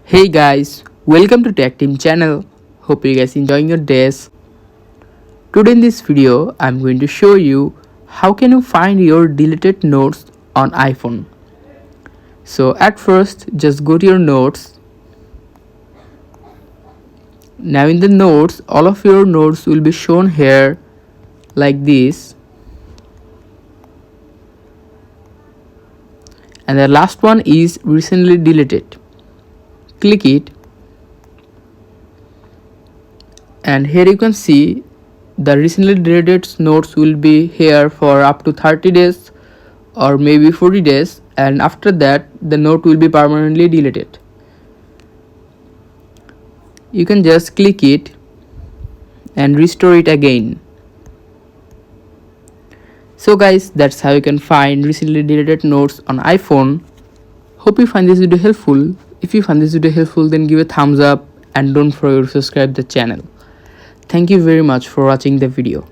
Hey guys, welcome to Tech Team channel. Hope you guys enjoying your days. Today in this video, I'm going to show you how can you find your deleted notes on iPhone. So at first, just go to your notes. Now in the notes, all of your notes will be shown here like this. And the last one is recently deleted. Click it. And here you can see the recently deleted notes will be here for up to 30 days or maybe 40 days, and after that the note will be permanently deleted. You can just click it and restore it again. So guys, that's how you can find recently deleted notes on iPhone. Hope you find this video helpful. If you find this video helpful, then give a thumbs up and don't forget to subscribe the channel. Thank you very much for watching the video.